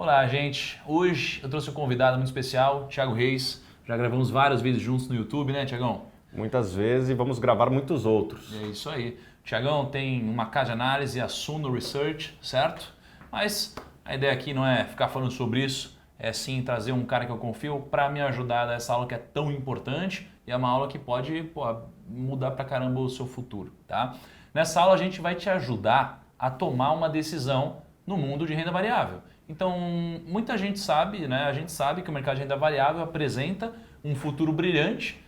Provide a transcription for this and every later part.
Olá, gente. Hoje eu trouxe um convidado muito especial, Thiago Reis. Já gravamos vários vídeos juntos no YouTube, né, Thiagão? Muitas vezes e vamos gravar muitos outros. É isso aí. O Thiagão tem uma casa de análise, a Suno Research, certo? Mas a ideia aqui não é ficar falando sobre isso, é sim trazer um cara que eu confio para me ajudar nessa aula que é tão importante e é uma aula que pode mudar pra caramba o seu futuro, tá? Nessa aula a gente vai te ajudar a tomar uma decisão no mundo de renda variável. Então, muita gente sabe, né? A gente sabe que o mercado de renda variável apresenta um futuro brilhante,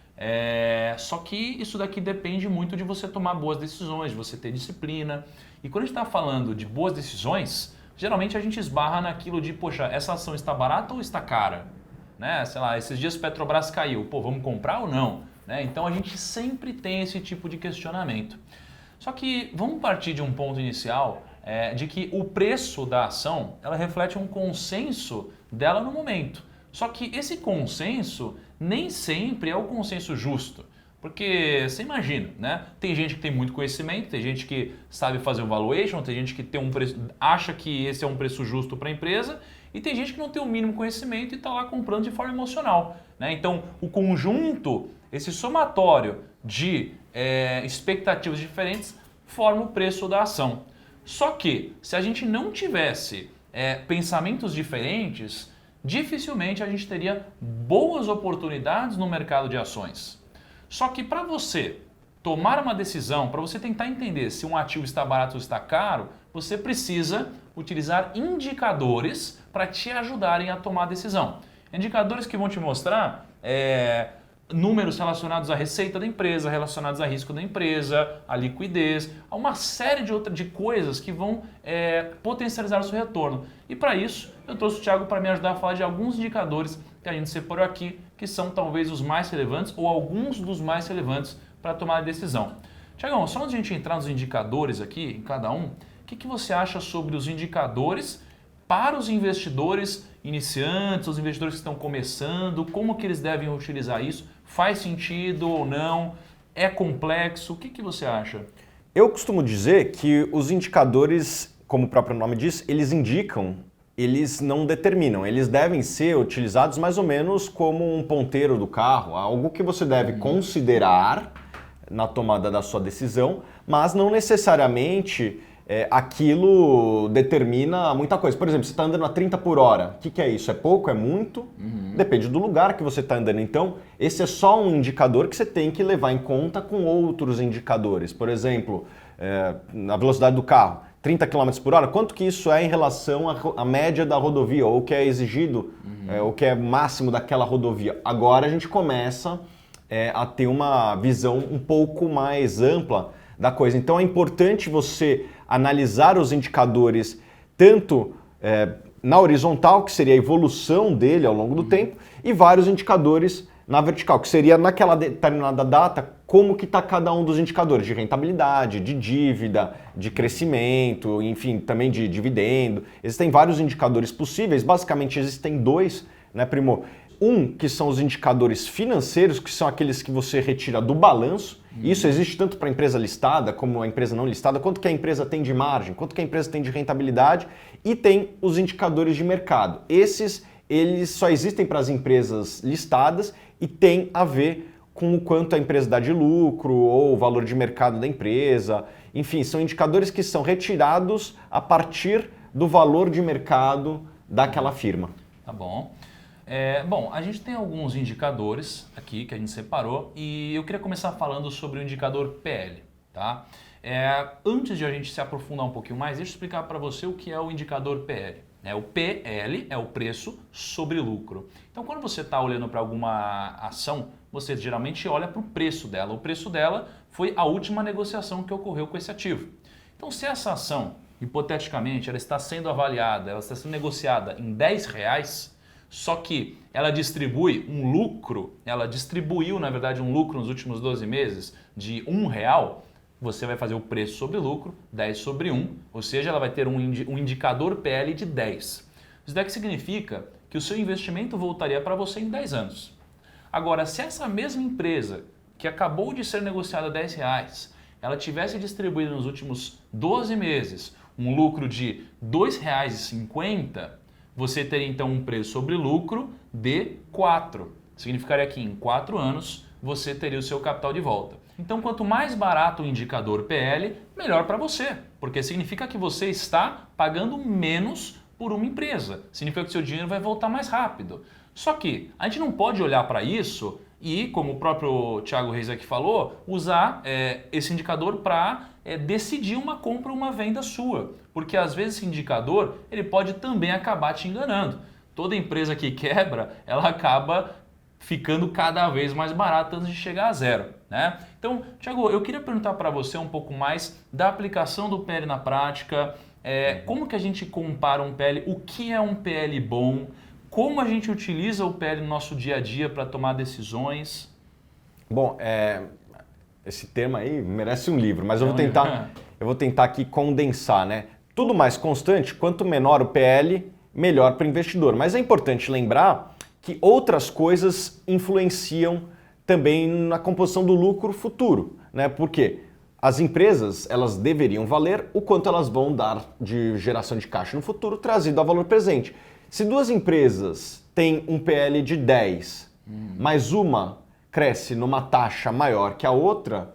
só que isso daqui depende muito de você tomar boas decisões, de você ter disciplina. E quando a gente está falando de boas decisões, geralmente a gente esbarra naquilo de, poxa, essa ação está barata ou está cara? Né? Sei lá, esses dias Petrobras caiu, pô, vamos comprar ou não? Né? Então a gente sempre tem esse tipo de questionamento. Só que vamos partir de um ponto inicial de que o preço da ação ela reflete um consenso dela no momento. Só que esse consenso nem sempre é o consenso justo. Porque você imagina, né? Tem gente que tem muito conhecimento, tem gente que sabe fazer o valuation, tem gente que tem um preço, acha que esse é um preço justo para a empresa e tem gente que não tem o mínimo conhecimento e está lá comprando de forma emocional. Né? Então, o conjunto, esse somatório de expectativas diferentes forma o preço da ação. Só que, se a gente não tivesse pensamentos diferentes, dificilmente a gente teria boas oportunidades no mercado de ações. Só que para você tomar uma decisão, para você tentar entender se um ativo está barato ou está caro, você precisa utilizar indicadores para te ajudarem a tomar a decisão. Indicadores que vão te mostrar números relacionados à receita da empresa, relacionados a risco da empresa, a liquidez, a uma série de coisas que vão potencializar o seu retorno. E para isso, eu trouxe o Thiago para me ajudar a falar de alguns indicadores que a gente separou aqui, que são talvez os mais relevantes ou alguns dos mais relevantes para tomar a decisão. Thiagão, só antes de a gente entrar nos indicadores aqui, em cada um, o que você acha sobre os indicadores para os investidores iniciantes, os investidores que estão começando, como que eles devem utilizar isso? Faz sentido ou não? É complexo? O que você acha? Eu costumo dizer que os indicadores, como o próprio nome diz, eles indicam, eles não determinam. Eles devem ser utilizados mais ou menos como um ponteiro do carro, algo que você deve considerar na tomada da sua decisão, mas não necessariamente aquilo determina muita coisa. Por exemplo, você está andando a 30 por hora. O que é isso? É pouco? É muito? Depende do lugar que você está andando. Então, esse é só um indicador que você tem que levar em conta com outros indicadores. Por exemplo, a velocidade do carro, 30 km por hora. Quanto que isso é em relação à média da rodovia, ou o que é exigido, o que é máximo daquela rodovia? Agora a gente começa a ter uma visão um pouco mais ampla da coisa. Então é importante você analisar os indicadores tanto na horizontal, que seria a evolução dele ao longo do tempo, e vários indicadores na vertical, que seria naquela determinada data, como que está cada um dos indicadores de rentabilidade, de dívida, de crescimento, enfim, também de dividendo. Existem vários indicadores possíveis, basicamente existem dois, né, Primo? Um, que são os indicadores financeiros, que são aqueles que você retira do balanço. Isso existe tanto para a empresa listada como a empresa não listada, quanto que a empresa tem de margem, quanto que a empresa tem de rentabilidade, e tem os indicadores de mercado. Esses, eles só existem para as empresas listadas e tem a ver com o quanto a empresa dá de lucro ou o valor de mercado da empresa. Enfim, são indicadores que são retirados a partir do valor de mercado daquela firma. Tá bom. Bom, a gente tem alguns indicadores aqui que a gente separou e eu queria começar falando sobre o indicador PL, tá? Antes de a gente se aprofundar um pouquinho mais, deixa eu explicar para você o que é o indicador PL. O PL é o preço sobre lucro. Então, quando você está olhando para alguma ação, você geralmente olha para o preço dela. O preço dela foi a última negociação que ocorreu com esse ativo. Então, se essa ação, hipoteticamente, ela está sendo avaliada, ela está sendo negociada em R$10, só que ela distribui um lucro, ela distribuiu, na verdade, um lucro nos últimos 12 meses de R$1, você vai fazer o preço sobre lucro, 10 sobre 1, ou seja, ela vai ter um indicador PL de 10. Isso daqui significa que o seu investimento voltaria para você em 10 anos. Agora, se essa mesma empresa, que acabou de ser negociada a R$10, ela tivesse distribuído nos últimos 12 meses um lucro de R$2,50, você teria então um preço sobre lucro de 4. Significaria que em 4 anos você teria o seu capital de volta. Então, quanto mais barato o indicador PL, melhor para você, porque significa que você está pagando menos por uma empresa. Significa que seu dinheiro vai voltar mais rápido. Só que a gente não pode olhar para isso e, como o próprio Thiago Reis aqui falou, usar esse indicador para decidir uma compra ou uma venda sua. Porque às vezes esse indicador ele pode também acabar te enganando. Toda empresa que quebra, ela acaba ficando cada vez mais barata antes de chegar a zero, né? Então, Thiago, eu queria perguntar para você um pouco mais da aplicação do PL na prática, como que a gente compara um PL, o que é um PL bom, como a gente utiliza o PL no nosso dia a dia para tomar decisões. Bom, esse tema aí merece um livro, mas eu vou tentar aqui condensar, né? Tudo mais constante, quanto menor o PL, melhor para o investidor. Mas é importante lembrar que outras coisas influenciam também na composição do lucro futuro, né? Porque as empresas, elas deveriam valer o quanto elas vão dar de geração de caixa no futuro, trazido ao valor presente. Se duas empresas têm um PL de 10, mas uma cresce numa taxa maior que a outra,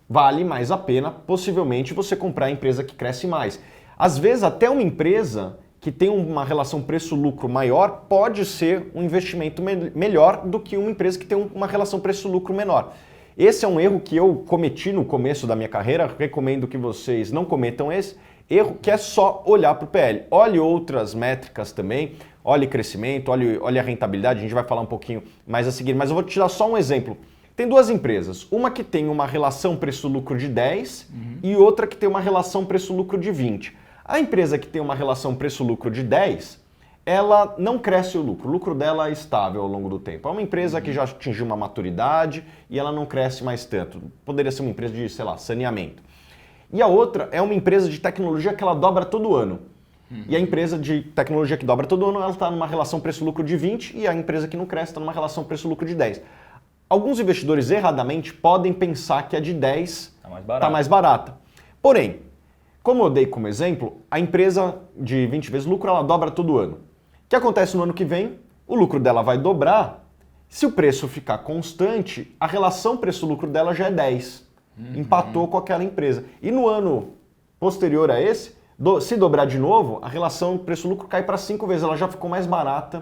vale mais a pena, possivelmente, você comprar a empresa que cresce mais. Às vezes, até uma empresa que tem uma relação preço-lucro maior pode ser um investimento melhor do que uma empresa que tem uma relação preço-lucro menor. Esse é um erro que eu cometi no começo da minha carreira, recomendo que vocês não cometam esse erro, que é só olhar para o PL. Olhe outras métricas também, olhe crescimento, olhe a rentabilidade, a gente vai falar um pouquinho mais a seguir, mas eu vou te dar só um exemplo. Tem duas empresas, uma que tem uma relação preço-lucro de 10 e outra que tem uma relação preço-lucro de 20. A empresa que tem uma relação preço-lucro de 10, ela não cresce o lucro dela é estável ao longo do tempo. É uma empresa que já atingiu uma maturidade e ela não cresce mais tanto. Poderia ser uma empresa de, sei lá, saneamento. E a outra é uma empresa de tecnologia que ela dobra todo ano. E a empresa de tecnologia que dobra todo ano, ela está numa relação preço-lucro de 20 e a empresa que não cresce está numa relação preço-lucro de 10. Alguns investidores erradamente podem pensar que a de 10 está mais barata. Porém, como eu dei como exemplo, a empresa de 20 vezes lucro, ela dobra todo ano. O que acontece no ano que vem? O lucro dela vai dobrar. Se o preço ficar constante, a relação preço-lucro dela já é 10. Empatou com aquela empresa. E no ano posterior a esse, se dobrar de novo, a relação preço-lucro cai para 5 vezes. Ela já ficou mais barata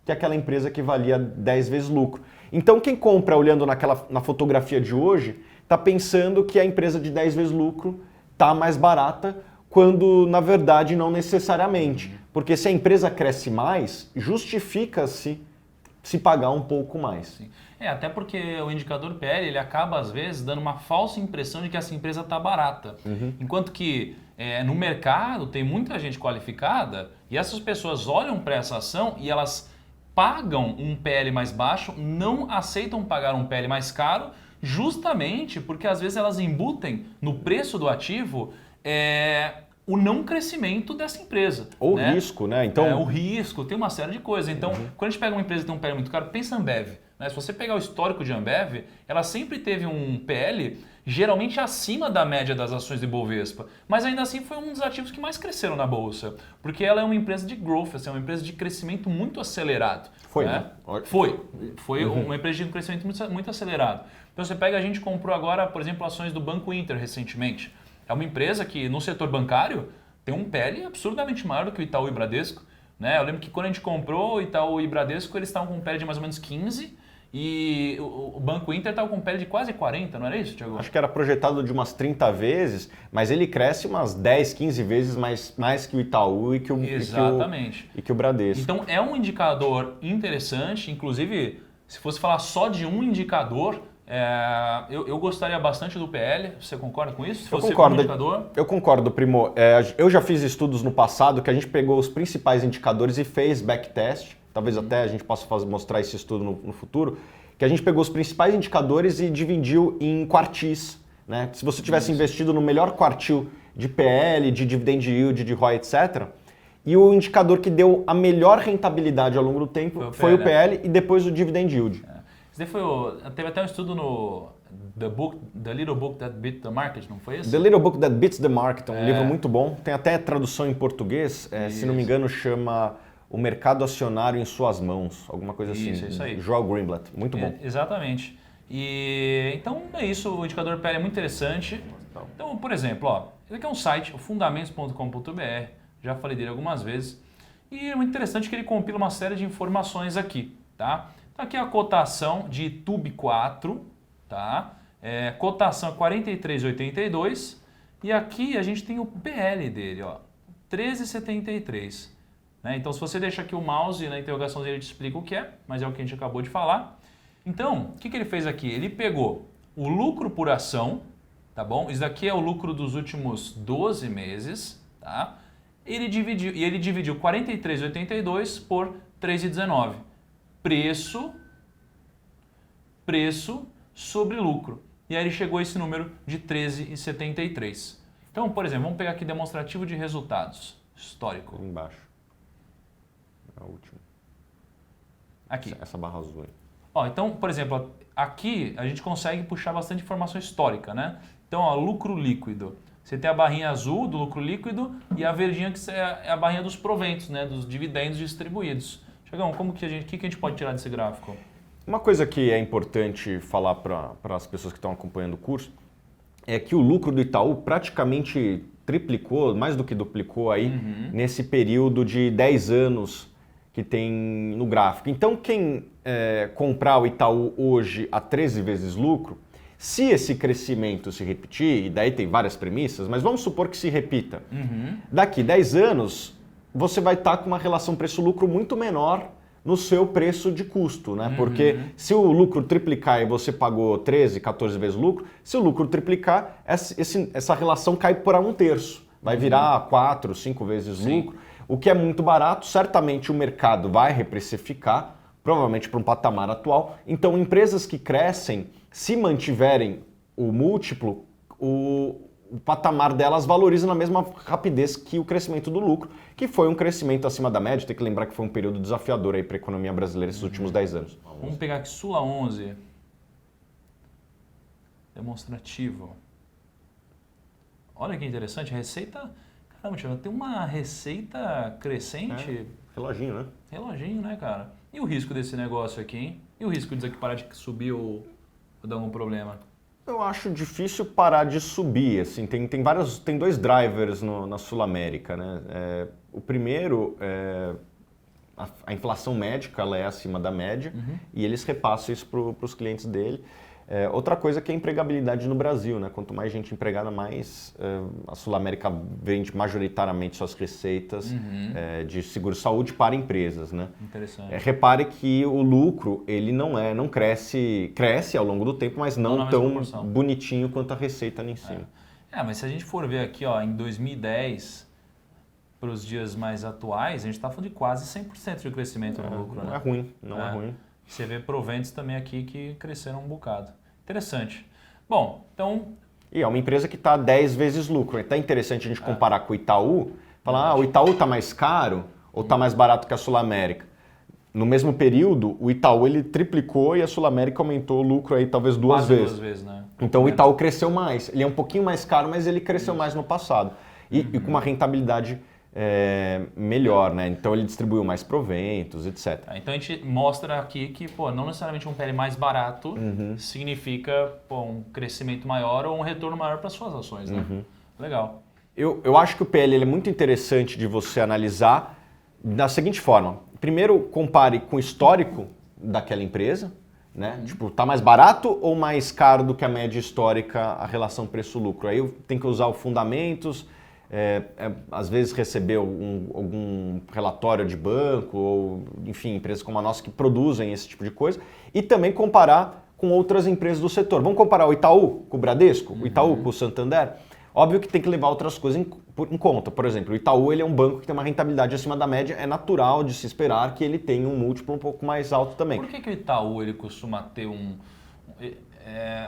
que aquela empresa que valia 10 vezes lucro. Então quem compra olhando na fotografia de hoje, está pensando que a empresa de 10 vezes lucro está mais barata, quando na verdade não necessariamente. Porque se a empresa cresce mais, justifica-se se pagar um pouco mais. Sim. Até porque o indicador PL ele acaba às vezes dando uma falsa impressão de que essa empresa está barata. Enquanto que no mercado tem muita gente qualificada e essas pessoas olham para essa ação e elas pagam um PL mais baixo, não aceitam pagar um PL mais caro, justamente porque às vezes elas embutem no preço do ativo o não crescimento dessa empresa. Ou o risco, né? Então, o risco, tem uma série de coisas. Então, quando a gente pega uma empresa que tem um PL muito caro, pensa Ambev. Né? Se você pegar o histórico de Ambev, ela sempre teve um PL geralmente acima da média das ações do Ibovespa. Mas ainda assim foi um dos ativos que mais cresceram na Bolsa. Porque ela é uma empresa de growth, assim, é uma empresa de crescimento muito acelerado. Foi, né? Foi uma empresa de crescimento muito acelerado. Então você pega, a gente comprou agora, por exemplo, ações do Banco Inter recentemente. É uma empresa que no setor bancário tem um PL absurdamente maior do que o Itaú e Bradesco. Né? Eu lembro que quando a gente comprou o Itaú e Bradesco, eles estavam com um PL de mais ou menos 15 e o Banco Inter estava com um PL de quase 40, não era isso, Thiago? Acho que era projetado de umas 30 vezes, mas ele cresce umas 10, 15 vezes mais que o Itaú e que o Bradesco. Então é um indicador interessante, inclusive se fosse falar só de um indicador, eu gostaria bastante do PL, você concorda com isso? Se fosse um indicador? Eu concordo, Primo. Eu já fiz estudos no passado que a gente pegou os principais indicadores e fez backtest, talvez até a gente possa mostrar esse estudo no futuro, que a gente pegou os principais indicadores e dividiu em quartis. Né? Se você tivesse investido no melhor quartil de PL, de dividend yield, de ROI, etc., e o indicador que deu a melhor rentabilidade ao longo do tempo foi o PL e depois o dividend yield. Isso daí teve até um estudo no The Little Book That Beat the Market, não foi isso? The Little Book That Beats the Market, um livro muito bom. Tem até tradução em português, se não me engano chama o mercado acionário em suas mãos, alguma coisa assim. Isso aí. Joel Greenblatt, muito bom. Exatamente. E então é isso, o indicador PL é muito interessante. Então, por exemplo, ó, esse aqui é um site, o fundamentos.com.br, já falei dele algumas vezes, e é muito interessante que ele compila uma série de informações aqui, tá? Então aqui é a cotação de TUB 4, tá? Cotação 43,82 e aqui a gente tem o PL dele, ó, 13,73. Né? Então se você deixa aqui o mouse na interrogação ele te explica o que é, mas é o que a gente acabou de falar. Então, o que ele fez aqui? Ele pegou o lucro por ação, tá bom? Isso daqui é o lucro dos últimos 12 meses, tá? Ele dividiu 43,82 por 3,19. Preço sobre lucro. E aí ele chegou a esse número de 13,73. Então, por exemplo, vamos pegar aqui demonstrativo de resultados. Histórico. Ali embaixo. A última. Aqui. Essa barra azul aí. Ó, então, por exemplo, aqui a gente consegue puxar bastante informação histórica, né? Então, ó, lucro líquido. Você tem a barrinha azul do lucro líquido e a verdinha que é a barrinha dos proventos, né? Dos dividendos distribuídos. Chegão, o que a gente pode tirar desse gráfico? Uma coisa que é importante falar para as pessoas que estão acompanhando o curso é que o lucro do Itaú praticamente triplicou, mais do que duplicou aí, nesse período de 10 anos que tem no gráfico. Então, quem comprar o Itaú hoje a 13 vezes lucro, se esse crescimento se repetir, e daí tem várias premissas, mas vamos supor que se repita, daqui 10 anos você vai estar com uma relação preço-lucro muito menor no seu preço de custo, né? Porque se o lucro triplicar e você pagou 13, 14 vezes lucro, se o lucro triplicar, essa relação cai para 1/3. Vai virar 4, 5 vezes lucro, o que é muito barato. Certamente o mercado vai reprecificar, provavelmente para um patamar atual. Então, empresas que crescem, se mantiverem o múltiplo, o patamar delas valoriza na mesma rapidez que o crescimento do lucro, que foi um crescimento acima da média. Tem que lembrar que foi um período desafiador aí para a economia brasileira esses últimos 10 anos. Vamos pegar aqui Sula 11. Demonstrativo. Olha que interessante, receita... Caramba, Thiago, tem uma receita crescente. Reloginho, né? Reloginho, né, cara? E o risco desse negócio aqui, hein? E o risco de parar de subir ou dar algum problema? Eu acho difícil parar de subir, assim, tem dois drivers na Sul América, né? O primeiro, a inflação médica, ela é acima da média e eles repassam isso para os clientes dele. Outra coisa que é a empregabilidade no Brasil, né? Quanto mais gente empregada, mais a Sul América vende majoritariamente suas receitas de seguro-saúde para empresas, né? Interessante. Repare que o lucro, ele não cresce ao longo do tempo, mas não tão bonitinho quanto a receita ali em cima. Mas se a gente for ver aqui, ó, em 2010, para os dias mais atuais, a gente está falando de quase 100% de crescimento no lucro, né? Não é ruim, não é ruim. Você vê proventos também aqui que cresceram um bocado. Interessante. Bom, então... E é uma empresa que está 10 vezes lucro. É até interessante a gente comparar com o Itaú, falar, o Itaú está mais caro ou está mais barato que a Sul América? No mesmo período, o Itaú ele triplicou e a Sul América aumentou o lucro aí talvez duas vezes. Duas vezes, né? Então o Itaú cresceu mais. Ele é um pouquinho mais caro, mas ele cresceu mais no passado. E com uma rentabilidade melhor, né? Então ele distribuiu mais proventos, etc. Então a gente mostra aqui que não necessariamente um PL mais barato significa um crescimento maior ou um retorno maior para suas ações, né? Legal. Eu acho que o PL ele é muito interessante de você analisar da seguinte forma. Primeiro, compare com o histórico daquela empresa, né? Tipo, tá mais barato ou mais caro do que a média histórica, a relação preço-lucro? Aí eu tenho que usar o fundamentos, às vezes receber algum relatório de banco ou, enfim, empresas como a nossa que produzem esse tipo de coisa e também comparar com outras empresas do setor. Vamos comparar o Itaú com o Bradesco, o Itaú com o Santander? Óbvio que tem que levar outras coisas em conta. Por exemplo, o Itaú ele é um banco que tem uma rentabilidade acima da média, é natural de se esperar que ele tenha um múltiplo um pouco mais alto também. Por que o Itaú ele costuma ter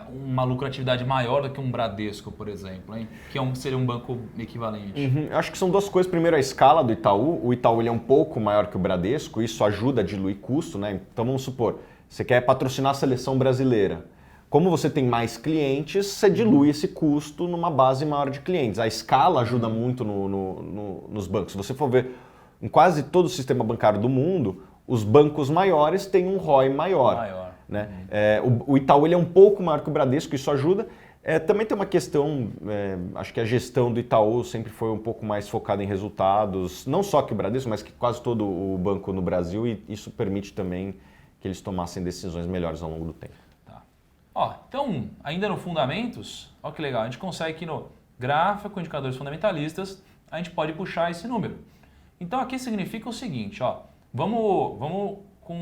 uma lucratividade maior do que um Bradesco, por exemplo, hein? Que seria um banco equivalente? Acho que são duas coisas. Primeiro, a escala do Itaú. O Itaú ele é um pouco maior que o Bradesco, isso ajuda a diluir custo, né? Então vamos supor, você quer patrocinar a seleção brasileira. Como você tem mais clientes, você dilui esse custo numa base maior de clientes. A escala ajuda muito nos bancos. Se você for ver em quase todo o sistema bancário do mundo, os bancos maiores têm um ROI maior. Né? O Itaú ele é um pouco maior que o Bradesco, isso ajuda. Também tem uma questão, acho que a gestão do Itaú sempre foi um pouco mais focada em resultados, não só que o Bradesco, mas que quase todo o banco no Brasil, e isso permite também que eles tomassem decisões melhores ao longo do tempo. Tá. Ó, então, ainda no Fundamentos, olha que legal, a gente consegue aqui no gráfico, indicadores fundamentalistas, a gente pode puxar esse número. Então aqui significa o seguinte, ó, vamos com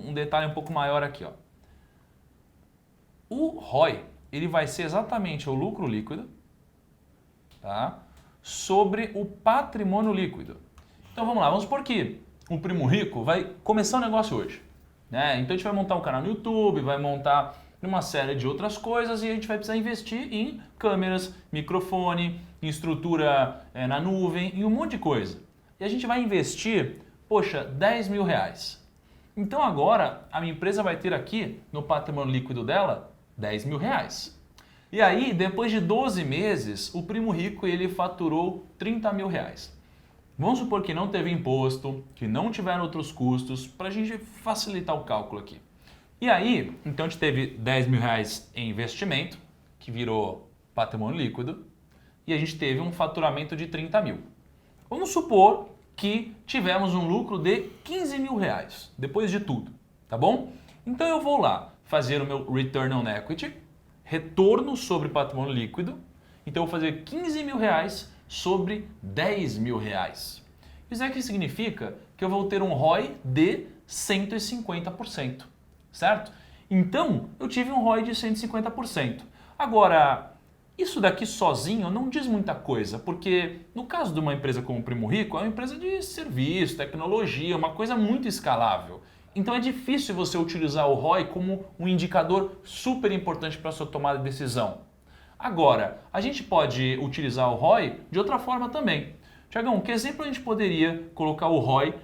um detalhe um pouco maior aqui. Ó. O ROI, ele vai ser exatamente o lucro líquido, tá? Sobre o patrimônio líquido. Então vamos lá, vamos supor que o Primo Rico vai começar um negócio hoje. Né? Então a gente vai montar um canal no YouTube, vai montar uma série de outras coisas e a gente vai precisar investir em câmeras, microfone, em estrutura na nuvem e um monte de coisa. E a gente vai investir, poxa, 10 mil reais. Então agora a minha empresa vai ter aqui no patrimônio líquido dela 10 mil reais. E aí, depois de 12 meses, o Primo Rico ele faturou 30 mil reais. Vamos supor que não teve imposto, que não tiveram outros custos, para a gente facilitar o cálculo aqui. E aí, então a gente teve 10 mil reais em investimento, que virou patrimônio líquido, e a gente teve um faturamento de 30 mil. Vamos supor que tivemos um lucro de 15 mil reais, depois de tudo, tá bom? Então eu vou lá fazer o meu Return on Equity, retorno sobre patrimônio líquido, então eu vou fazer 15 mil reais sobre 10 mil reais. Isso aqui significa que eu vou ter um ROI de 150%, certo? Então, eu tive um ROI de 150%. Agora, isso daqui sozinho não diz muita coisa, porque no caso de uma empresa como o Primo Rico, é uma empresa de serviço, tecnologia, uma coisa muito escalável. Então é difícil você utilizar o ROI como um indicador super importante para a sua tomada de decisão. Agora, a gente pode utilizar o ROI de outra forma também. Tiagão, que exemplo a gente poderia colocar o ROI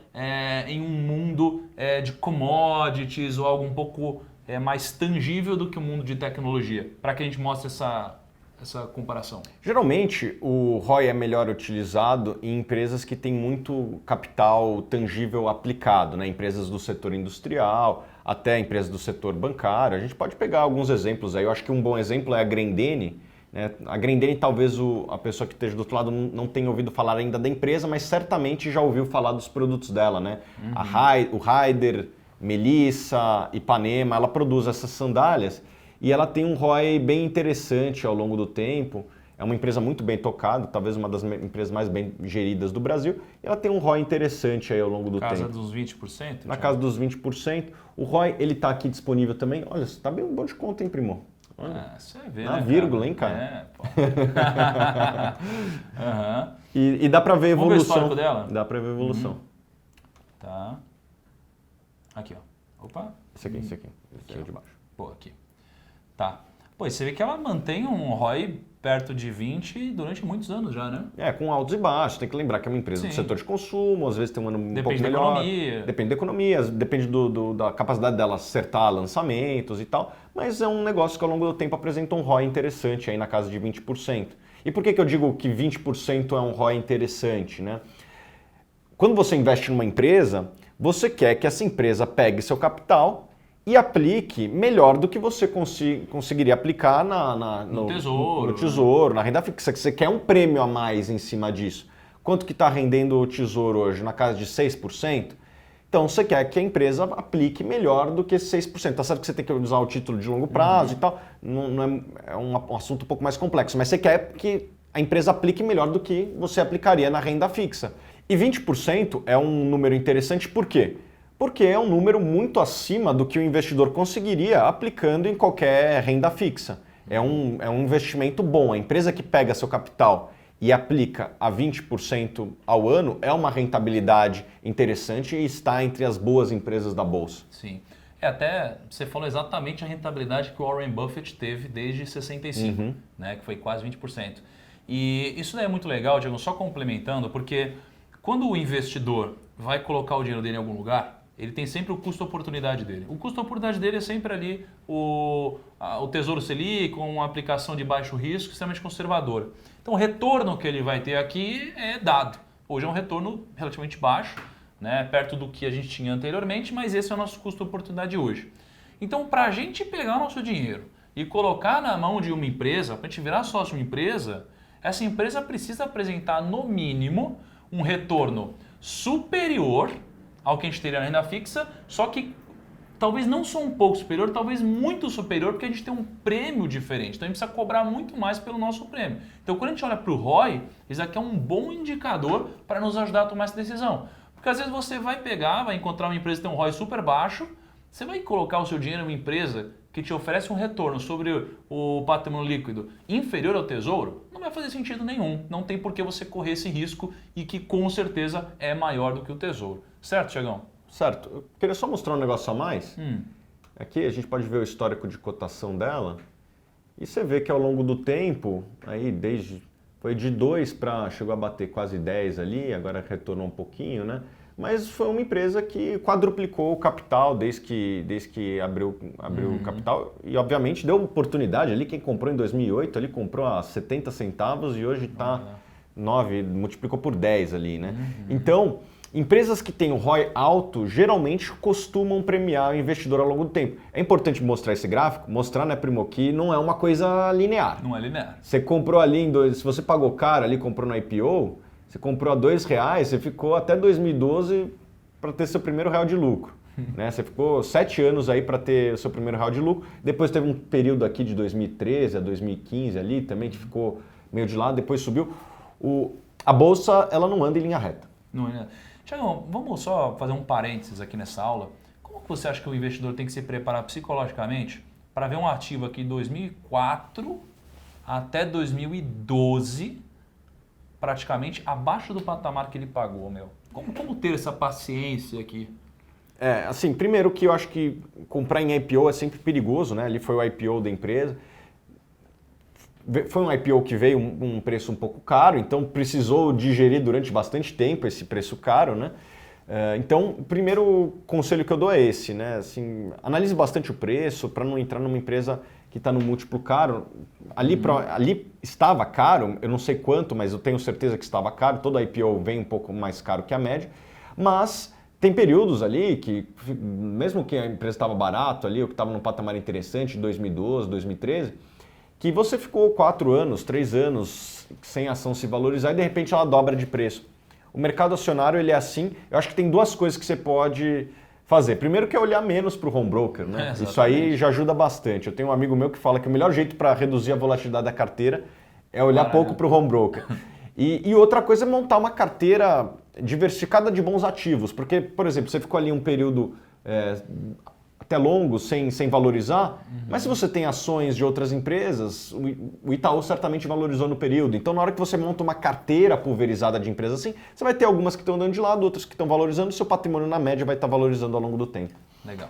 em um mundo de commodities ou algo um pouco mais tangível do que o mundo de tecnologia, para que a gente mostre essa comparação? Geralmente, o ROI é melhor utilizado em empresas que têm muito capital tangível aplicado, né? Empresas do setor industrial, até empresas do setor bancário. A gente pode pegar alguns exemplos aí. Eu acho que um bom exemplo é a Grendene. Né? A Grendene, talvez a pessoa que esteja do outro lado não tenha ouvido falar ainda da empresa, mas certamente já ouviu falar dos produtos dela. Né? Uhum. O Raider, Melissa, Ipanema, ela produz essas sandálias. E ela tem um ROI bem interessante ao longo do tempo. É uma empresa muito bem tocada, talvez uma das empresas mais bem geridas do Brasil. E ela tem um ROI interessante aí ao longo do tempo. Na casa dos 20%? Na casa dos 20%. O ROI, ele está aqui disponível também. Olha, está bem um bom de conta, hein, primo? Você vê, na né, vírgula, cara? Hein, cara? Uhum. E dá para ver a evolução. Vamos ver o histórico dela? Dá para ver a evolução. Tá. Aqui, ó. Opa. Esse aqui. Esse aqui de baixo. Pô, aqui. Tá. Pô, e você vê que ela mantém um ROI perto de 20 durante muitos anos já, né? Com altos e baixos. Tem que lembrar que é uma empresa do setor de consumo, às vezes tem um ano um pouco melhor. Depende da economia. Depende da capacidade dela acertar lançamentos e tal. Mas é um negócio que ao longo do tempo apresenta um ROI interessante aí na casa de 20%. E por que eu digo que 20% é um ROI interessante, né? Quando você investe numa empresa, você quer que essa empresa pegue seu capital e aplique melhor do que você conseguiria aplicar no tesouro, na renda fixa. Você quer um prêmio a mais em cima disso. Quanto que está rendendo o tesouro hoje? Na casa de 6%? Então você quer que a empresa aplique melhor do que esse 6%. Tá certo que você tem que usar o título de longo prazo e tal, não é um assunto um pouco mais complexo, mas você quer que a empresa aplique melhor do que você aplicaria na renda fixa. E 20% é um número interessante, por quê? Porque é um número muito acima do que o investidor conseguiria aplicando em qualquer renda fixa. É um investimento bom. A empresa que pega seu capital e aplica a 20% ao ano é uma rentabilidade interessante e está entre as boas empresas da Bolsa. Sim. Até você falou exatamente a rentabilidade que o Warren Buffett teve desde 65, né, que foi quase 20%. E isso daí é muito legal, Diego, só complementando, porque quando o investidor vai colocar o dinheiro dele em algum lugar, ele tem sempre o custo-oportunidade dele. O custo-oportunidade dele é sempre ali o Tesouro Selic, com uma aplicação de baixo risco, extremamente conservadora. Então o retorno que ele vai ter aqui é dado. Hoje é um retorno relativamente baixo, né, perto do que a gente tinha anteriormente, mas esse é o nosso custo-oportunidade hoje. Então, para a gente pegar o nosso dinheiro e colocar na mão de uma empresa, para a gente virar sócio de uma empresa, essa empresa precisa apresentar, no mínimo, um retorno superior ao que a gente teria na renda fixa, só que talvez não só um pouco superior, talvez muito superior, porque a gente tem um prêmio diferente. Então a gente precisa cobrar muito mais pelo nosso prêmio. Então quando a gente olha para o ROI, isso aqui é um bom indicador para nos ajudar a tomar essa decisão. Porque às vezes você vai pegar, vai encontrar uma empresa que tem um ROI super baixo, você vai colocar o seu dinheiro em uma empresa que te oferece um retorno sobre o patrimônio líquido inferior ao tesouro, não vai fazer sentido nenhum. Não tem por que você correr esse risco e que com certeza é maior do que o tesouro. Certo, Tiagão? Certo. Eu queria só mostrar um negócio a mais. Aqui a gente pode ver o histórico de cotação dela e você vê que ao longo do tempo, aí foi de 2 para chegou a bater quase 10 ali, agora retornou um pouquinho, né? Mas foi uma empresa que quadruplicou o capital desde que abriu o capital e obviamente deu oportunidade ali, quem comprou em 2008 ali comprou a 70 centavos e hoje está 9, multiplicou por 10 ali, né? Então, empresas que têm o ROI alto geralmente costumam premiar o investidor ao longo do tempo. É importante mostrar esse gráfico, mostrar, né, Primo, que não é uma coisa linear. Não é linear. Você comprou ali, se você pagou caro ali, comprou no IPO, você comprou a R$2, você ficou até 2012 para ter seu primeiro real de lucro. Né? Você ficou 7 anos aí para ter o seu primeiro real de lucro. Depois teve um período aqui de 2013 a 2015 ali também que ficou meio de lado, depois subiu. A bolsa, ela não anda em linha reta. Não é. Tiagão, vamos só fazer um parênteses aqui nessa aula. Como que você acha que o investidor tem que se preparar psicologicamente para ver um ativo aqui de 2004 até 2012 praticamente abaixo do patamar que ele pagou, meu? Como ter essa paciência aqui? Assim, primeiro que eu acho que comprar em IPO é sempre perigoso, né? Ali foi o IPO da empresa. Foi um IPO que veio um preço um pouco caro, então precisou digerir durante bastante tempo esse preço caro, né? Então, o primeiro conselho que eu dou é esse, né? Assim, analise bastante o preço para não entrar numa empresa que está no múltiplo caro. Ali estava caro, eu não sei quanto, mas eu tenho certeza que estava caro. Todo IPO vem um pouco mais caro que a média, mas tem períodos ali que, mesmo que a empresa estava barato ali, ou que estava num patamar interessante, 2012, 2013, que você ficou 4 anos, 3 anos sem a ação se valorizar e de repente ela dobra de preço. O mercado acionário ele é assim, eu acho que tem 2 coisas que você pode fazer. Primeiro que é olhar menos para o home broker, né? Isso aí já ajuda bastante. Eu tenho um amigo meu que fala que o melhor jeito para reduzir a volatilidade da carteira é olhar pouco para o home broker. E outra coisa é montar uma carteira diversificada de bons ativos, porque, por exemplo, você ficou ali um período até longo sem valorizar, mas se você tem ações de outras empresas, o Itaú certamente valorizou no período. Então, na hora que você monta uma carteira pulverizada de empresas assim, você vai ter algumas que estão andando de lado, outras que estão valorizando, e seu patrimônio na média vai estar valorizando ao longo do tempo. Legal.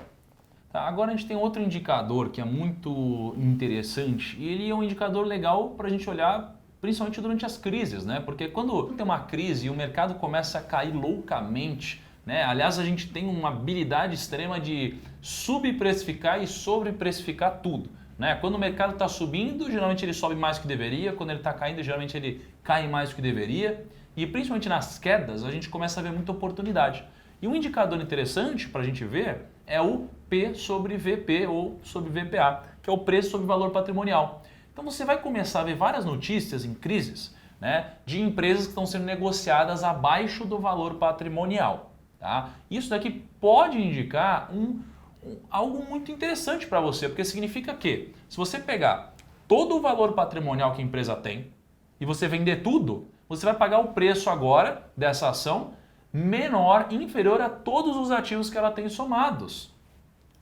Tá, agora a gente tem outro indicador que é muito interessante e ele é um indicador legal para a gente olhar principalmente durante as crises, né? Porque quando tem uma crise e o mercado começa a cair loucamente, né? Aliás, a gente tem uma habilidade extrema de subprecificar e sobreprecificar tudo, né? Quando o mercado está subindo, geralmente ele sobe mais do que deveria. Quando ele está caindo, geralmente ele cai mais do que deveria. E principalmente nas quedas, a gente começa a ver muita oportunidade. E um indicador interessante para a gente ver é o P sobre VP ou sobre VPA, que é o preço sobre valor patrimonial. Então você vai começar a ver várias notícias em crises, né, de empresas que estão sendo negociadas abaixo do valor patrimonial. Tá? Isso daqui pode indicar algo muito interessante para você, porque significa que se você pegar todo o valor patrimonial que a empresa tem e você vender tudo, você vai pagar o preço agora dessa ação menor, inferior a todos os ativos que ela tem somados,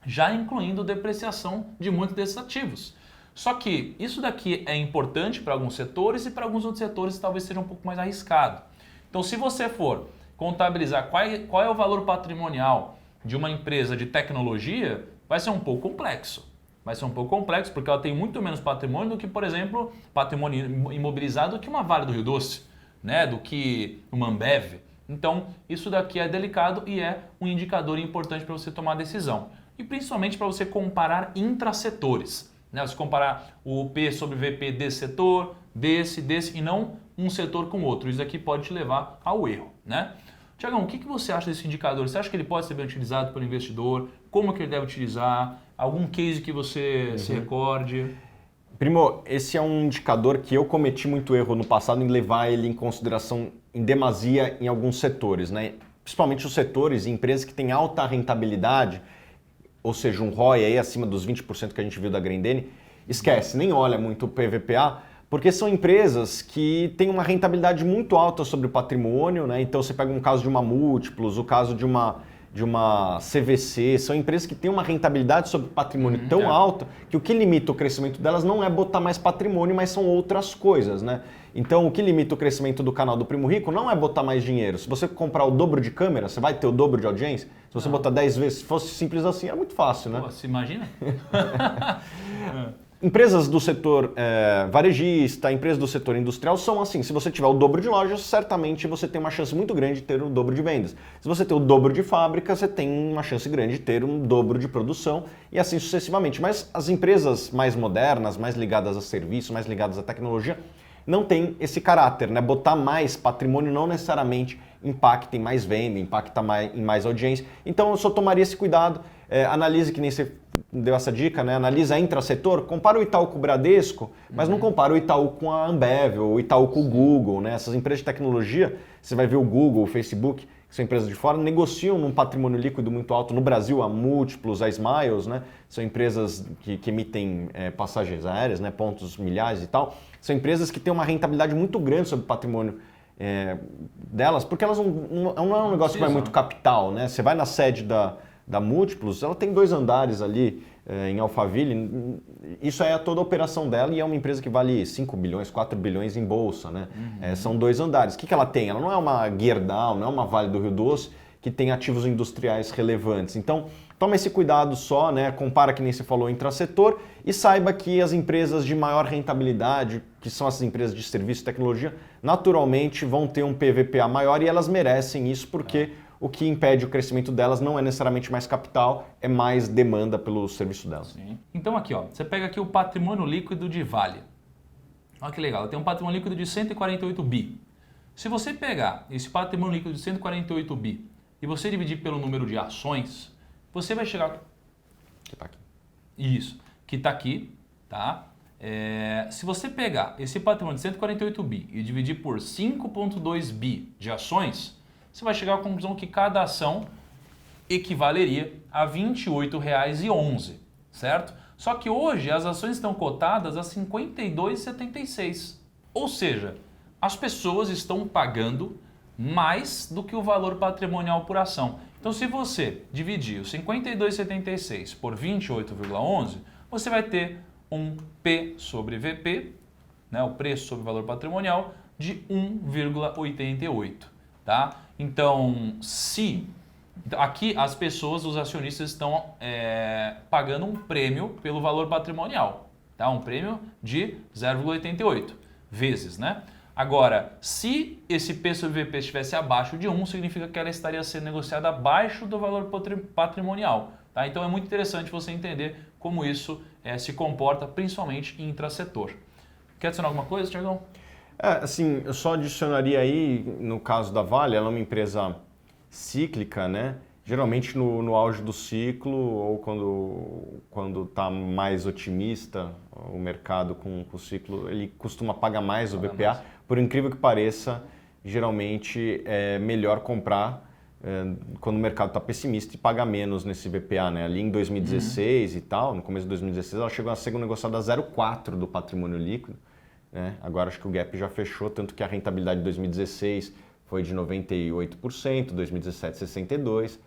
já incluindo depreciação de muitos desses ativos. Só que isso daqui é importante para alguns setores e para alguns outros setores talvez seja um pouco mais arriscado. Então, se você for contabilizar qual é o valor patrimonial de uma empresa de tecnologia, vai ser um pouco complexo. Vai ser um pouco complexo porque ela tem muito menos patrimônio do que, por exemplo, patrimônio imobilizado do que uma Vale do Rio Doce, né? Do que uma Ambev. Então, isso daqui é delicado e é um indicador importante para você tomar decisão. E principalmente para você comparar intrasetores. Né? Você comparar o P sobre VP desse setor, desse e não um setor com outro. Isso aqui pode te levar ao erro, né? Tiagão, o que você acha desse indicador? Você acha que ele pode ser bem utilizado pelo investidor? Como que ele deve utilizar? Algum case que você se recorde? Primo, esse é um indicador que eu cometi muito erro no passado em levar ele em consideração em demasia em alguns setores, né? Principalmente os setores e empresas que têm alta rentabilidade, ou seja, um ROI aí acima dos 20% que a gente viu da Grendene, esquece, nem olha muito o PVPA, porque são empresas que têm uma rentabilidade muito alta sobre o patrimônio, né? Então você pega um caso de uma Múltiplos, o caso de uma CVC, são empresas que têm uma rentabilidade sobre patrimônio tão alta que o que limita o crescimento delas não é botar mais patrimônio, mas são outras coisas, né? Então o que limita o crescimento do canal do Primo Rico não é botar mais dinheiro. Se você comprar o dobro de câmera, você vai ter o dobro de audiência. Se você botar 10 vezes, se fosse simples assim, é muito fácil, né? Pô, você imagina? Empresas do setor varejista, empresas do setor industrial são assim. Se você tiver o dobro de lojas, certamente você tem uma chance muito grande de ter o dobro de vendas. Se você tem o dobro de fábrica, você tem uma chance grande de ter um dobro de produção e assim sucessivamente. Mas as empresas mais modernas, mais ligadas a serviço, mais ligadas à tecnologia, não tem esse caráter, né? Botar mais patrimônio não necessariamente impacta em mais venda, impacta em mais audiência. Então eu só tomaria esse cuidado. Analise, que nem você deu essa dica, né? Analisa intrasetor, compara o Itaú com o Bradesco, mas não compara o Itaú com a Ambev, ou o Itaú com o Google, né? Essas empresas de tecnologia, você vai ver o Google, o Facebook, que são empresas de fora, negociam num patrimônio líquido muito alto. No Brasil, a Múltiplos, a Smiles, né? São empresas que emitem passagens aéreas, né? Pontos milhares e tal. São empresas que têm uma rentabilidade muito grande sobre o patrimônio delas, porque elas não é um negócio que vai muito capital, né? Você vai na sede da Múltiplos, ela tem 2 andares ali em Alphaville, isso é toda a operação dela e é uma empresa que vale 5 bilhões, 4 bilhões em bolsa, né? São 2 andares. O que ela tem? Ela não é uma Gerdau, não é uma Vale do Rio Doce, que tem ativos industriais relevantes. Então, toma esse cuidado só, né? Compara, que nem você falou, intrasetor e saiba que as empresas de maior rentabilidade, que são essas empresas de serviço e tecnologia, naturalmente vão ter um PVPA maior e elas merecem isso porque o que impede o crescimento delas não é necessariamente mais capital, é mais demanda pelo serviço delas. Sim. Então aqui, ó, você pega aqui o patrimônio líquido de Vale. Olha que legal, tem um patrimônio líquido de 148 bi. Se você pegar esse patrimônio líquido de 148 bi e você dividir pelo número de ações, você vai chegar... Que está aqui. Isso, que está aqui, tá? Se você pegar esse patrimônio de 148 bi e dividir por 5,2 bi de ações, você vai chegar à conclusão que cada ação equivaleria a R$ 28,11, certo? Só que hoje as ações estão cotadas a R$ 52,76. Ou seja, as pessoas estão pagando mais do que o valor patrimonial por ação. Então, se você dividir o 52,76 por 28,11, você vai ter um P sobre VP, né, o preço sobre valor patrimonial, de 1,88. Tá? Então, aqui as pessoas, os acionistas estão pagando um prêmio pelo valor patrimonial, tá? Um prêmio de 0,88 vezes, né? Agora, se esse P sobre VP estivesse abaixo de 1, significa que ela estaria sendo negociada abaixo do valor patrimonial, tá? Então é muito interessante você entender como isso se comporta, principalmente em intrasetor. Quer adicionar alguma coisa, Tiagão? Assim, eu só adicionaria aí, no caso da Vale, ela é uma empresa cíclica, né? Geralmente no auge do ciclo ou quando está mais otimista o mercado com o ciclo, ele costuma pagar mais o BPA. Por incrível que pareça, geralmente é melhor comprar quando o mercado está pessimista e pagar menos nesse BPA, né? Ali em 2016 e tal, no começo de 2016, ela chegou a ser negociada a 0,4 do patrimônio líquido. Agora acho que o gap já fechou, tanto que a rentabilidade de 2016 foi de 98%, 2017 62%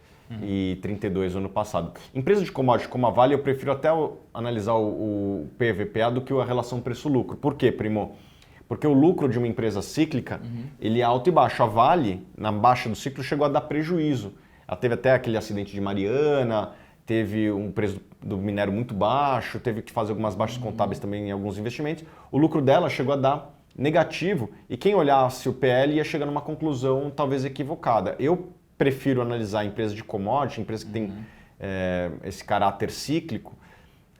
e 32% ano passado. Empresa de commodity como a Vale, eu prefiro até analisar o PVPA do que a relação preço-lucro. Por quê, Primo? Porque o lucro de uma empresa cíclica, ele é alto e baixo. A Vale, na baixa do ciclo, chegou a dar prejuízo. Ela teve até aquele acidente de Mariana, teve um preço do minério muito baixo, teve que fazer algumas baixas contábeis também em alguns investimentos. O lucro dela chegou a dar negativo e quem olhasse o PL ia chegar numa conclusão talvez equivocada. Eu prefiro analisar empresas de commodity, empresas que têm esse caráter cíclico,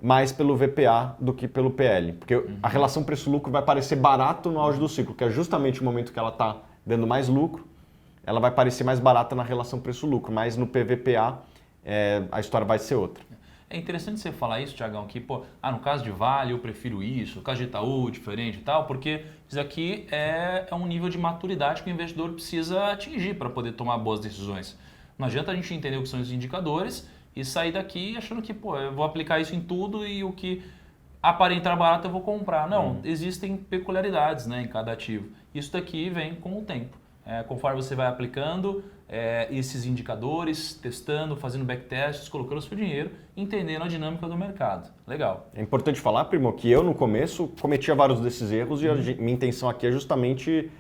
mais pelo VPA do que pelo PL. Porque a relação preço-lucro vai parecer barato no auge do ciclo, que é justamente o momento que ela está dando mais lucro, ela vai parecer mais barata na relação preço-lucro, mas no PVPA a história vai ser outra. É interessante você falar isso, Thiagão, que no caso de Vale eu prefiro isso, no caso de Itaú diferente e tal, porque isso aqui é um nível de maturidade que o investidor precisa atingir para poder tomar boas decisões. Não adianta a gente entender o que são os indicadores e sair daqui achando que eu vou aplicar isso em tudo e o que aparentar barato eu vou comprar. Não, existem peculiaridades, né, em cada ativo. Isso daqui vem com o tempo. Conforme você vai aplicando esses indicadores, testando, fazendo backtests, colocando o seu dinheiro, entendendo a dinâmica do mercado. Legal. É importante falar, Primo, que eu no começo cometia vários desses erros e a minha intenção aqui é justamente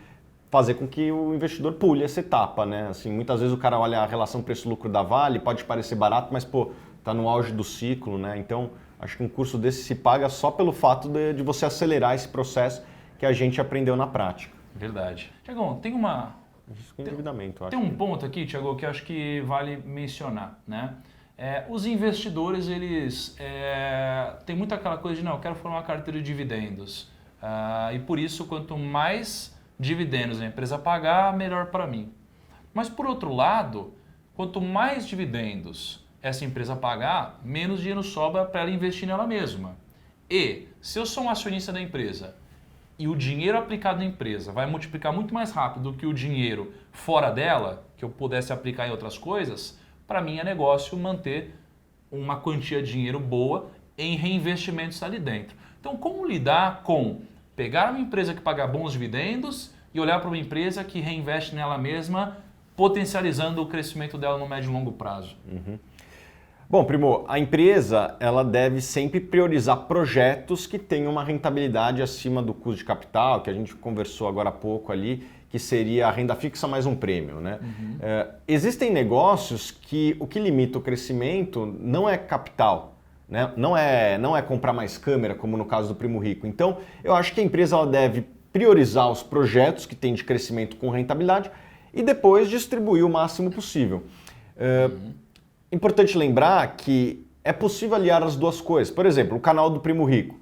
fazer com que o investidor pule essa etapa, né? Assim, muitas vezes o cara olha a relação preço-lucro da Vale, pode parecer barato, mas tá no auge do ciclo, né? Então, acho que um curso desse se paga só pelo fato de você acelerar esse processo que a gente aprendeu na prática. Verdade. Tiagão, tem um ponto aqui, Tiago, que eu acho que vale mencionar, né? Os investidores, eles têm muito aquela coisa de, não, eu quero formar uma carteira de dividendos. E por isso, quanto mais dividendos a empresa pagar, melhor para mim. Mas por outro lado, quanto mais dividendos essa empresa pagar, menos dinheiro sobra para ela investir nela mesma. E se eu sou um acionista da empresa e o dinheiro aplicado na empresa vai multiplicar muito mais rápido do que o dinheiro fora dela, que eu pudesse aplicar em outras coisas, para mim é negócio manter uma quantia de dinheiro boa em reinvestimentos ali dentro. Então, como lidar com pegar uma empresa que paga bons dividendos e olhar para uma empresa que reinveste nela mesma, potencializando o crescimento dela no médio e longo prazo? Bom, Primo, a empresa ela deve sempre priorizar projetos que tenham uma rentabilidade acima do custo de capital, que a gente conversou agora há pouco ali, que seria a renda fixa mais um prêmio, né? Existem negócios que o que limita o crescimento não é capital, né? Não é comprar mais câmera, como no caso do Primo Rico. Então, eu acho que a empresa ela deve priorizar os projetos que têm de crescimento com rentabilidade e depois distribuir o máximo possível. Importante lembrar que é possível aliar as duas coisas. Por exemplo, o canal do Primo Rico.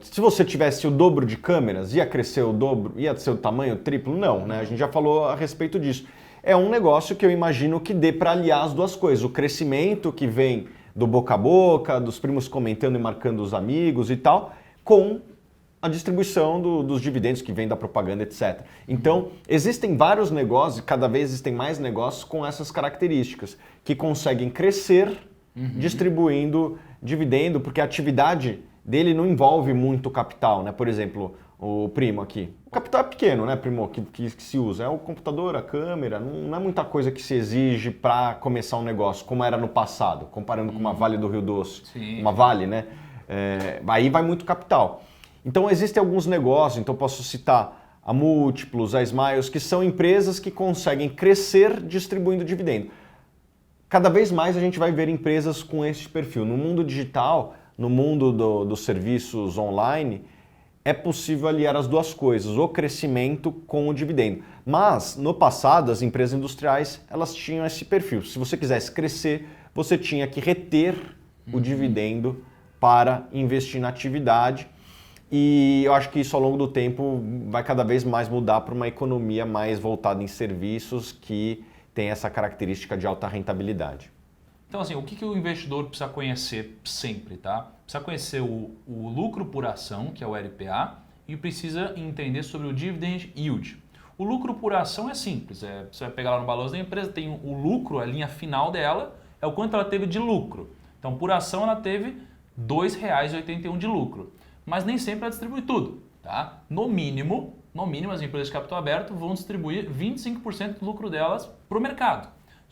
Se você tivesse o dobro de câmeras, ia crescer o dobro, ia ser o tamanho triplo? Não, né? A gente já falou a respeito disso. É um negócio que eu imagino que dê para aliar as duas coisas. O crescimento que vem do boca a boca, dos primos comentando e marcando os amigos e tal, com a distribuição dos dividendos que vem da propaganda, etc. Então, existem vários negócios, cada vez existem mais negócios com essas características, que conseguem crescer distribuindo dividendo, porque a atividade dele não envolve muito capital, né? Por exemplo, o Primo aqui. O capital é pequeno, né, Primo, que se usa. É o computador, a câmera, não é muita coisa que se exige para começar um negócio, como era no passado, comparando com uma Vale do Rio Doce. Sim. Uma Vale, né? Aí vai muito capital. Então existem alguns negócios, então posso citar a Múltiplos, a Smiles, que são empresas que conseguem crescer distribuindo dividendo. Cada vez mais a gente vai ver empresas com esse perfil. No mundo digital, no mundo dos serviços online, é possível aliar as duas coisas, o crescimento com o dividendo. Mas no passado, as empresas industriais elas tinham esse perfil. Se você quisesse crescer, você tinha que reter o dividendo para investir na atividade. E eu acho que isso ao longo do tempo vai cada vez mais mudar para uma economia mais voltada em serviços que tem essa característica de alta rentabilidade. Então, assim, o que o investidor precisa conhecer sempre, tá? Precisa conhecer o lucro por ação, que é o LPA, e precisa entender sobre o Dividend Yield. O lucro por ação é simples, você vai pegar lá no balanço da empresa, tem o lucro, a linha final dela, é o quanto ela teve de lucro. Então, por ação, ela teve R$ 2,81 de lucro. Mas nem sempre ela distribui tudo, tá? No mínimo, as empresas de capital aberto vão distribuir 25% do lucro delas para o mercado.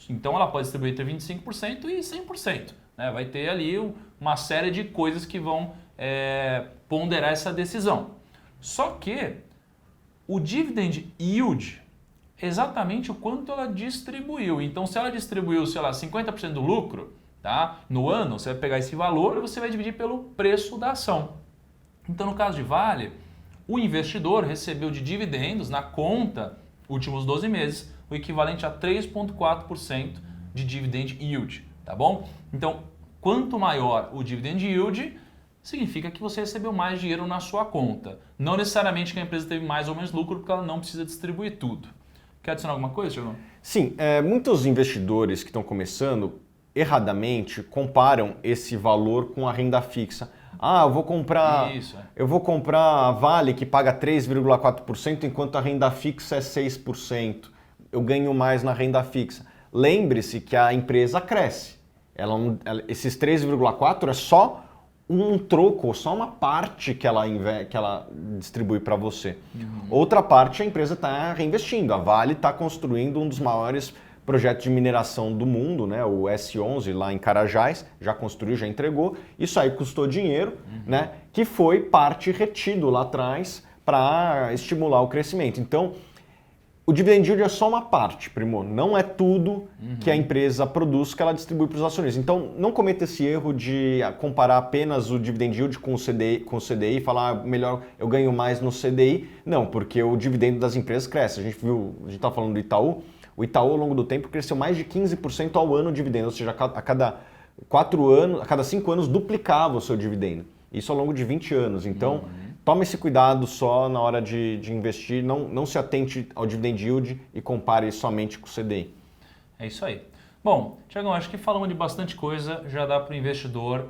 Então ela pode distribuir entre 25% e 100%. Né? Vai ter ali uma série de coisas que vão ponderar essa decisão. Só que o Dividend Yield é exatamente o quanto ela distribuiu. Então se ela distribuiu, sei lá, 50% do lucro, tá? No ano, você vai pegar esse valor e você vai dividir pelo preço da ação. Então, no caso de Vale, o investidor recebeu de dividendos na conta, últimos 12 meses, o equivalente a 3,4% de dividend yield, tá bom? Então, quanto maior o dividend yield, significa que você recebeu mais dinheiro na sua conta. Não necessariamente que a empresa teve mais ou menos lucro, porque ela não precisa distribuir tudo. Quer adicionar alguma coisa, Thiago? Sim, muitos investidores que estão começando, erradamente, comparam esse valor com a renda fixa. Ah, eu vou comprar a Vale que paga 3,4% enquanto a renda fixa é 6%. Eu ganho mais na renda fixa. Lembre-se que a empresa cresce. Esses 3,4% é só um troco, só uma parte que ela distribui para você. Outra parte a empresa está reinvestindo. A Vale está construindo um dos maiores projetos de mineração do mundo, né? O S11 lá em Carajás, já construiu, já entregou. Isso aí custou dinheiro, né? Que foi parte retido lá atrás para estimular o crescimento. Então, o dividend yield é só uma parte, primo. Não é tudo que a empresa produz que ela distribui para os acionistas. Então, não cometa esse erro de comparar apenas o dividend yield com o CDI e falar, melhor, eu ganho mais no CDI. Não, porque o dividendo das empresas cresce. A gente está falando do Itaú. O Itaú, ao longo do tempo, cresceu mais de 15% ao ano o dividendo. Ou seja, a cada 5 anos duplicava o seu dividendo. Isso ao longo de 20 anos. Então, tome esse cuidado só na hora de investir, não se atente ao dividend yield e compare somente com o CDI. É isso aí. Bom, Thiago, acho que falamos de bastante coisa, já dá para o investidor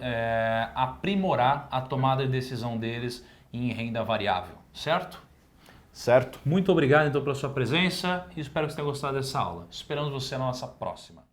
aprimorar a tomada de decisão deles em renda variável, certo? Certo. Muito obrigado então pela sua presença e espero que você tenha gostado dessa aula. Esperamos você na nossa próxima.